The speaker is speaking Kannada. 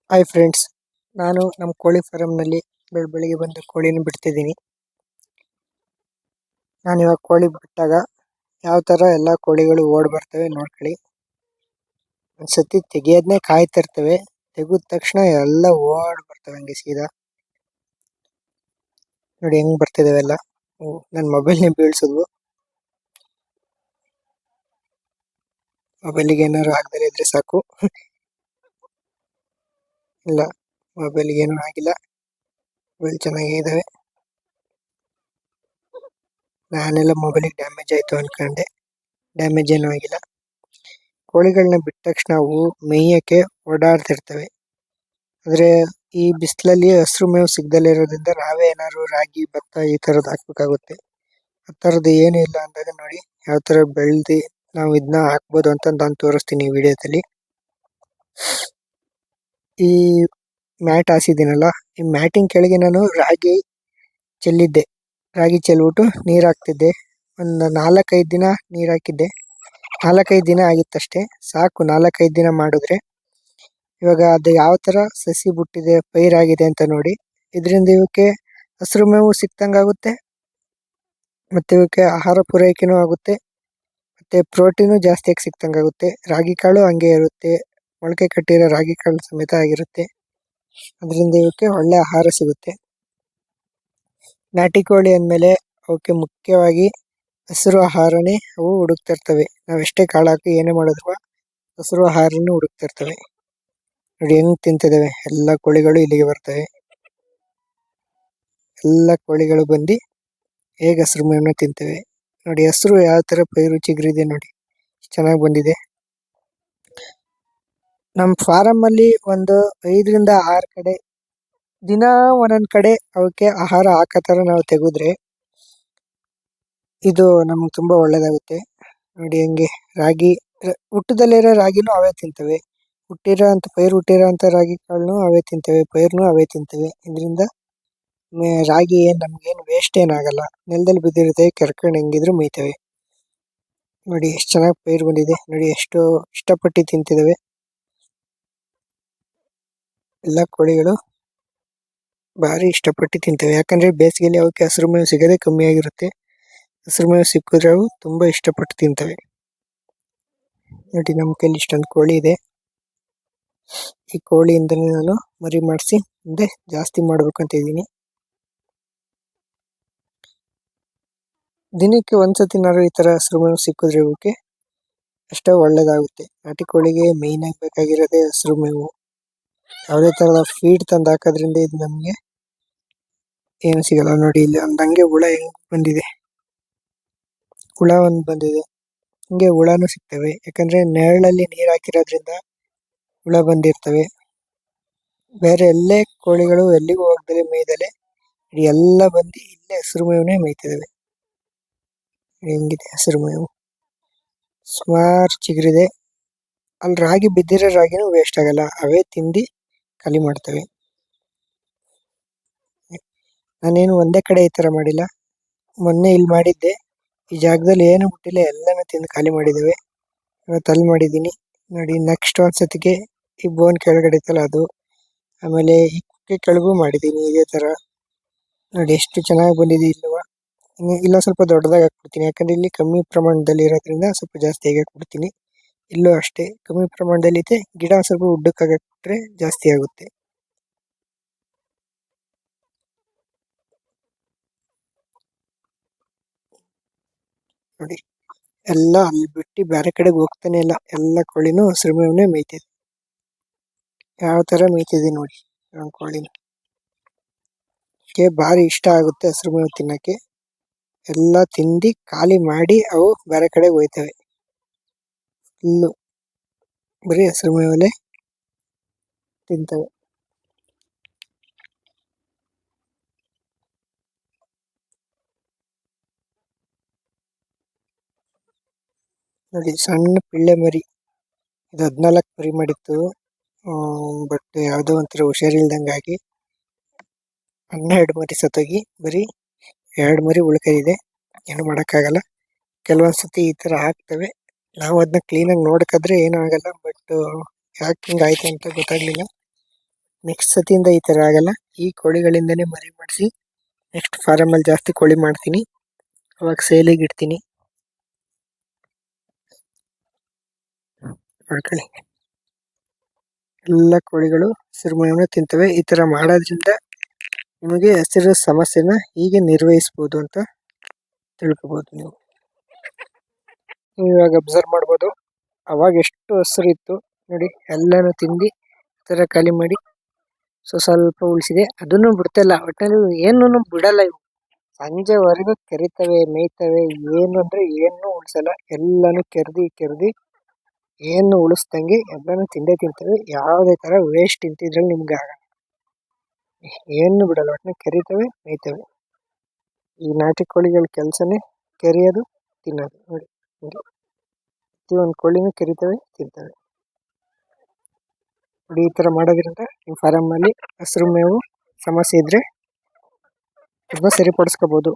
ಹಾಯ್ ಫ್ರೆಂಡ್ಸ್, ನಾನು ನಮ್ಮ ಕೋಳಿ ಫಾರಮ್ನಲ್ಲಿ ಬೆಳಿಗ್ಗೆ ಬಂದು ಕೋಳಿನ ಬಿಡ್ತಿದ್ದೀನಿ. ನಾನು ಇವಾಗ ಕೋಳಿ ಬಿಟ್ಟಾಗ ಯಾವ ಥರ ಎಲ್ಲ ಕೋಳಿಗಳು ಓಡ್ ಬರ್ತವೆ ನೋಡ್ಕೊಳ್ಳಿ. ಒಂದ್ಸತಿ ತೆಗಿಯೋದನ್ನೇ ಕಾಯ್ತಿರ್ತವೆ, ತೆಗೆದ ತಕ್ಷಣ ಎಲ್ಲ ಓಡ್ ಬರ್ತವೆ ಹಂಗೆ ಸೀದಾ. ನೋಡಿ ಹೆಂಗ್ ಬರ್ತಿದಾವೆಲ್ಲ. ನನ್ನ ಮೊಬೈಲ್ನೇ ಬೀಳ್ಸಿದ್ವು. ಮೊಬೈಲಿಗೆ ಏನಾದ್ರು ಆಗದೆ ಇದ್ರೆ ಸಾಕು. ಇಲ್ಲ, ಮೊಬೈಲಿಗೆ ಏನೂ ಆಗಿಲ್ಲ, ಮೊಬೈಲ್ ಚೆನ್ನಾಗೇ ಇದಾವೆ. ನಾನೆಲ್ಲ ಮೊಬೈಲಿಗೆ ಡ್ಯಾಮೇಜ್ ಆಯ್ತು ಅನ್ಕೊಂಡೆ, ಡ್ಯಾಮೇಜ್ ಏನೂ ಆಗಿಲ್ಲ. ಕೋಳಿಗಳನ್ನ ಬಿಟ್ಟ ತಕ್ಷಣ ಅವು ಮೇಯಕ್ಕೆ ಓಡಾಡ್ತಿರ್ತವೆ. ಆದ್ರೆ ಈ ಬಿಸಿಲಲ್ಲಿ ಹಸಿರು ಮೇವು ಸಿಗ್ದಲೇ ಇರೋದ್ರಿಂದ ನಾವೇ ಏನಾದ್ರು ರಾಗಿ ಭತ್ತ ಈ ತರದ್ ಹಾಕ್ಬೇಕಾಗುತ್ತೆ. ಆ ತರದ್ದು ಏನು ಇಲ್ಲ ಅಂದಾಗ ನೋಡಿ ಯಾವ ತರ ಬೆಳ್ದಿ ನಾವು ಇದನ್ನ ಹಾಕ್ಬೋದು ಅಂತ ನಾನು ತೋರಿಸ್ತೀನಿ ಈ ವಿಡಿಯೋದಲ್ಲಿ. ಈ ಮ್ಯಾಟ್ ಹಾಸಿದ್ದೀನಲ್ಲ, ಈ ಮ್ಯಾಟಿನ ಕೆಳಗೆ ನಾನು ರಾಗಿ ಚೆಲ್ಲಿದ್ದೆ. ರಾಗಿ ಚೆಲ್ಬಿಟ್ಟು ನೀರ್ ಹಾಕ್ತಿದ್ದೆ. ಒಂದು 4-5 ದಿನ ನೀರ್ ಹಾಕಿದ್ದೆ. 4-5 ದಿನ ಆಗಿತ್ತಷ್ಟೇ, ಸಾಕು. 4-5 ದಿನ ಮಾಡಿದ್ರೆ ಇವಾಗ ಅದು ಯಾವ ತರ ಸಸಿ ಬಿಟ್ಟಿದೆ, ಪೈರಾಗಿದೆ ಅಂತ ನೋಡಿ. ಇದರಿಂದ ಇವಕ್ಕೆ ಹಸಿರು ಮೇವು ಸಿಕ್ತಂಗಾಗುತ್ತೆ, ಮತ್ತೆ ಇವಕ್ಕೆ ಆಹಾರ ಪೂರೈಕೆನೂ ಆಗುತ್ತೆ, ಮತ್ತೆ ಪ್ರೋಟೀನು ಜಾಸ್ತಿಯಾಗಿ ಸಿಕ್ತಂಗಾಗುತ್ತೆ. ರಾಗಿ ಕಾಳು ಹಂಗೆ ಇರುತ್ತೆ, ಮೊಳಕೆ ಕಟ್ಟಿರೋ ರಾಗಿ ಕಾಳು ಸಮೇತ ಆಗಿರುತ್ತೆ. ಅದರಿಂದ ಇವಕ್ಕೆ ಒಳ್ಳೆ ಆಹಾರ ಸಿಗುತ್ತೆ. ನಾಟಿ ಕೋಳಿ ಅಂದಮೇಲೆ ಅವಕ್ಕೆ ಮುಖ್ಯವಾಗಿ ಹಸಿರು ಆಹಾರನೇ ಅವು ಹುಡುಕ್ತಿರ್ತವೆ. ನಾವೆಷ್ಟೇ ಕಾಳು ಹಾಕಿ ಏನೇ ಮಾಡಿದ್ರು ಹಸಿರು ಆಹಾರನೇ ಹುಡುಕ್ತಿರ್ತವೆ. ನೋಡಿ ಹೆಂಗ್ ತಿಂತಿದಾವೆ ಎಲ್ಲ ಕೋಳಿಗಳು ಇಲ್ಲಿಗೆ ಬರ್ತವೆ. ಎಲ್ಲ ಕೋಳಿಗಳು ಬಂದು ಹೇಗೆ ಹಸಿರು ಮೇವನ್ನ ತಿಂತವೆ ನೋಡಿ. ಹಸಿರು ಯಾವ ತರ ಪೈರು ಚಿಗುರಿದೆ ನೋಡಿ, ಚೆನ್ನಾಗಿ ಬಂದಿದೆ. ನಮ್ಮ ಫಾರಂ ಅಲ್ಲಿ ಒಂದು 5-6 ಕಡೆ ದಿನ ಒಂದೊಂದ್ ಕಡೆ ಅವಕ್ಕೆ ಆಹಾರ ಹಾಕೋ ತರ ನಾವು ತೆಗೆದ್ರೆ ಇದು ನಮ್ಗೆ ತುಂಬಾ ಒಳ್ಳೇದಾಗುತ್ತೆ. ನೋಡಿ ಹೆಂಗೆ ರಾಗಿ ಹುಟ್ಟದಲ್ಲಿರೋ ರಾಗಿನೂ ಅವೇ ತಿಂತವೆ, ಹುಟ್ಟಿರೋ ಅಂತ ರಾಗಿ ಕಾಳನ್ನು ಅವೇ ತಿಂತವೆ, ಪೈರ್ನು ಅವೇ ತಿಂತವೆ. ಇದರಿಂದ ರಾಗಿ ನಮ್ಗೇನು ವೇಸ್ಟ್ ಏನಾಗಲ್ಲ, ನೆಲದಲ್ಲಿ ಬಿದ್ದಿರುತ್ತೆ, ಕೆರ್ಕೊಂಡು ಹೆಂಗಿದ್ರು ಮೇಯ್ತವೆ. ನೋಡಿ ಎಷ್ಟು ಚೆನ್ನಾಗಿ ಪೈರು ಬಂದಿದೆ ನೋಡಿ, ಎಷ್ಟು ಇಷ್ಟಪಟ್ಟು ತಿಂತಿದಾವೆ ಎಲ್ಲ ಕೋಳಿಗಳು. ಭಾರಿ ಇಷ್ಟಪಟ್ಟು ತಿಂತವೆ, ಯಾಕಂದ್ರೆ ಬೇಸಿಗೆಯಲ್ಲಿ ಅವಕ್ಕೆ ಹಸಿರು ಮೇವು ಸಿಗದೆ ಕಮ್ಮಿ ಆಗಿರುತ್ತೆ. ಹಸಿರು ಮೇವು ಸಿಕ್ಕಿದ್ರೆ ಅವು ತುಂಬಾ ಇಷ್ಟಪಟ್ಟು ತಿಂತವೆ. ನೋಡಿ ನಮ್ಮ ಕೈಲಿ ಇಷ್ಟೊಂದು ಕೋಳಿ ಇದೆ. ಈ ಕೋಳಿಯಿಂದನೇ ನಾನು ಮರಿ ಮಾಡಿಸಿ ಮುಂದೆ ಜಾಸ್ತಿ ಮಾಡ್ಬೇಕಂತ ಇದ್ದೀನಿ. ದಿನಕ್ಕೆ ಒಂದ್ಸತಿನಾದ್ರು ಈ ತರ ಹಸಿರು ಮೇವು ಸಿಕ್ಕಿದ್ರೆ ಇವಕ್ಕೆ ಅಷ್ಟೇ ಒಳ್ಳೇದಾಗುತ್ತೆ. ನಾಟಿ ಕೋಳಿಗೆ ಮೇಯ್ನ್ ಆಗಿ ಬೇಕಾಗಿರೋದೇ ಹಸಿರು ಮೇವು. ಯಾವುದೇ ತರದ ಫೀಡ್ ತಂದು ಹಾಕೋದ್ರಿಂದ ಇದು ನಮ್ಗೆ ಏನು ಸಿಗಲ್ಲ. ನೋಡಿ ಇಲ್ಲಿ ಹಂಗೆ ಹುಳ ಹೆಂಗ್ ಬಂದಿದೆ, ಹುಳ ಒಂದ್ ಬಂದಿದೆ. ಹಿಂಗೆ ಹುಳನೂ ಸಿಗ್ತವೆ, ಯಾಕಂದ್ರೆ ನೆರಳಲ್ಲಿ ನೀರ್ ಹಾಕಿರೋದ್ರಿಂದ ಹುಳ ಬಂದಿರ್ತವೆ. ಬೇರೆ ಎಲ್ಲೇ ಕೋಳಿಗಳು ಎಲ್ಲಿಗೂ ಹೋಗ್ದಲೆ ಮೇಯ್ದಲೆ ಎಲ್ಲ ಬಂದು ಇಲ್ಲೇ ಹಸಿರು ಮೇವನೇ ಮೇಯ್ತಿದಾವೆ. ಹೆಂಗಿದೆ ಹಸಿರು ಮೇವು, ಸುಮಾರು ಚಿಗುರಿದೆ. ಅಲ್ಲಿ ರಾಗಿ ಬಿದ್ದಿರೋ ರಾಗಿನೂ ವೇಸ್ಟ್ ಆಗಲ್ಲ, ಅವೇ ತಿಂದು ಖಾಲಿ ಮಾಡ್ತವೆ. ನಾನೇನು ಒಂದೇ ಕಡೆ ಈ ತರ ಮಾಡಿಲ್ಲ, ಮೊನ್ನೆ ಇಲ್ಲಿ ಮಾಡಿದ್ದೆ. ಈ ಜಾಗದಲ್ಲಿ ಏನು ಬಿಟ್ಟಿಲ್ಲ, ಎಲ್ಲಾನು ತಿಂದು ಖಾಲಿ ಮಾಡಿದಾವೆ. ಇವತ್ತು ಅಲ್ಲಿ ಮಾಡಿದ್ದೀನಿ ನೋಡಿ. ನೆಕ್ಸ್ಟ್ ಒಂದ್ಸತಿಗೆ ಈ ಬೋನ್ ಕೆಳಗಡೆ ಇತ್ತಲ್ಲ ಅದು, ಆಮೇಲೆ ಈ ಕುಕ್ಕೆ ಕೆಳಗೂ ಮಾಡಿದ್ದೀನಿ ಇದೇ ತರ. ನೋಡಿ ಎಷ್ಟು ಚೆನ್ನಾಗಿ ಬಂದಿದೆ. ಇಲ್ಲ ಸ್ವಲ್ಪ ದೊಡ್ಡದಾಗಿ ಹಾಕ್ಬಿಡ್ತೀನಿ, ಯಾಕಂದ್ರೆ ಇಲ್ಲಿ ಕಮ್ಮಿ ಪ್ರಮಾಣದಲ್ಲಿ ಇರೋದ್ರಿಂದ ಸ್ವಲ್ಪ ಜಾಸ್ತಿಯಾಗಿ ಹಾಕ್ಬಿಡ್ತೀನಿ. ಇಲ್ಲೂ ಅಷ್ಟೇ ಕಮ್ಮಿ ಪ್ರಮಾಣದಲ್ಲಿ ಇದೆ, ಗಿಡ ಸ್ವಲ್ಪ ಉದ್ದಕ್ಕಾಗಿ ಹಾಕ್ಬಿಟ್ರೆ ಜಾಸ್ತಿ ಆಗುತ್ತೆ. ನೋಡಿ ಎಲ್ಲ ಅಲ್ಲಿ ಬಿಟ್ಟು ಬೇರೆ ಕಡೆಗೆ ಹೋಗ್ತಾನೆ ಇಲ್ಲ, ಎಲ್ಲ ಕೋಳಿನೂ ಹಸಿರು ಮೇವನ್ನೇ ಮೇಯ್ತಿದೆ. ಯಾವ ತರ ಮೇಯ್ತಿದೆ ನೋಡಿ ನಮ್ಮ ಕೋಳಿನ. ಭಾರಿ ಇಷ್ಟ ಆಗುತ್ತೆ ಹಸಿರು ಮೇವು ತಿನ್ನಕ್ಕೆ. ಎಲ್ಲ ತಿಂದು ಖಾಲಿ ಮಾಡಿ ಅವು ಬೇರೆ ಕಡೆಗೆ ಹೋಯ್ತವೆ. ಇನ್ನು ಬರೀ ಹಸಿರು ಮೇವಲ್ಲೇ ತಿಂತವೆ. ನೋಡಿ ಸಣ್ಣ ಪಿಳ್ಳೆ ಮರಿ, ಇದು 14 ಮರಿ ಮಾಡಿತ್ತು. ಬಟ್ ಯಾವುದೋ ಒಂಥರ ಹುಷಾರಿಲ್ದಂಗಾಗಿ 12 ಮರಿ ಸತ್ತೋಗಿ ಬರೀ 2 ಮರಿ ಉಳ್ಕೊಂಡಿದೆ. ಏನು ಮಾಡೋಕ್ಕಾಗಲ್ಲ, ಕೆಲವೊಂದ್ಸತಿ ಈ ತರ ಆಗ್ತವೆ. ನಾವು ಅದನ್ನ ಕ್ಲೀನಾಗಿ ನೋಡ್ಕಿದ್ರೆ ಏನೂ ಆಗಲ್ಲ, ಬಟ್ ಯಾಕೆ ಹಿಂಗಾಯ್ತು ಅಂತ ಗೊತ್ತಾಗ್ಲಿಲ್ಲ. ನೆಕ್ಸ್ಟ್ ಸತಿಯಿಂದ ಈ ತರ ಆಗಲ್ಲ. ಈ ಕೋಳಿಗಳಿಂದನೇ ಮರಿ ಮಾಡಿಸಿ ನೆಕ್ಸ್ಟ್ ಫಾರಂ ಅಲ್ಲಿ ಜಾಸ್ತಿ ಕೋಳಿ ಮಾಡ್ತೀನಿ. ಅವಾಗ ಸೇಲಿಗೆ ಇಡ್ತೀನಿ. ನೋಡ್ಕೊಳ್ಳಿ, ಎಲ್ಲ ಕೋಳಿಗಳು ಹಸಿರು ಮೇವನ್ನ ತಿಂತವೆ. ಈ ತರ ಮಾಡೋದ್ರಿಂದ ನಿಮಗೆ ಹಸಿರು ಸಮಸ್ಯೆನ ಹೀಗೆ ನಿರ್ವಹಿಸಬಹುದು ಅಂತ ತಿಳ್ಕೊಬಹುದು. ನೀವು ಇವಾಗ ಅಬ್ಸರ್ವ್ ಮಾಡ್ಬೋದು, ಅವಾಗ ಎಷ್ಟು ಹಸಿರು ಇತ್ತು ನೋಡಿ, ಎಲ್ಲಾನು ತಿಂದು ಈ ತರ ಖಾಲಿ ಮಾಡಿ ಸ್ವಲ್ಪ ಉಳಿಸಿದೆ. ಅದನ್ನು ಬಿಡ್ತಿಲ್ಲ, ಒಟ್ಟಿನಲ್ಲಿ ಏನು ಬಿಡಲ್ಲ. ಇವು ಸಂಜೆವರೆಗೂ ಕೆರಿತವೆ, ಮೇಯ್ತವೆ. ಏನು ಅಂದ್ರೆ ಏನು ಉಳಿಸಲ್ಲ, ಎಲ್ಲಾನು ಕೆರ್ದಿ ಏನು ಉಳಿಸ್ದಂಗೆ ಎಲ್ಲಾನು ತಿಂದೇ ತಿಂತವೆ. ಯಾವುದೇ ತರ ವೇಸ್ಟ್ ಇದ್ರಲ್ಲಿ ನಿಮ್ಗೆ ಆಗಲ್ಲ. ಏನು ಬಿಡಲ್ಲ, ಒಟ್ಟಿನಲ್ಲಿ ಕೆರಿತವೆ, ಮೇಯ್ತವೆ. ಈ ನಾಟಿ ಕೋಳಿಗಳ ಕೆಲಸನೇ ಕೆರೆಯೋದು, ತಿನ್ನೋದು. ನೋಡಿ ಪ್ರತಿಯೊಂದು ಕೋಳಿನೂ ಕೆರಿತವೆ, ತಿಂತವೆ. ನೋಡಿ, ಈ ತರ ಮಾಡೋದ್ರಿಂದ ನಿಮ್ಮ ಫಾರಂ ಅಲ್ಲಿ ಹಸಿರು ಮೇವು ಸಮಸ್ಯೆ ಇದ್ರೆ ಇದನ್ನ ಸರಿಪಡಿಸ್ಕೋಬಹುದು.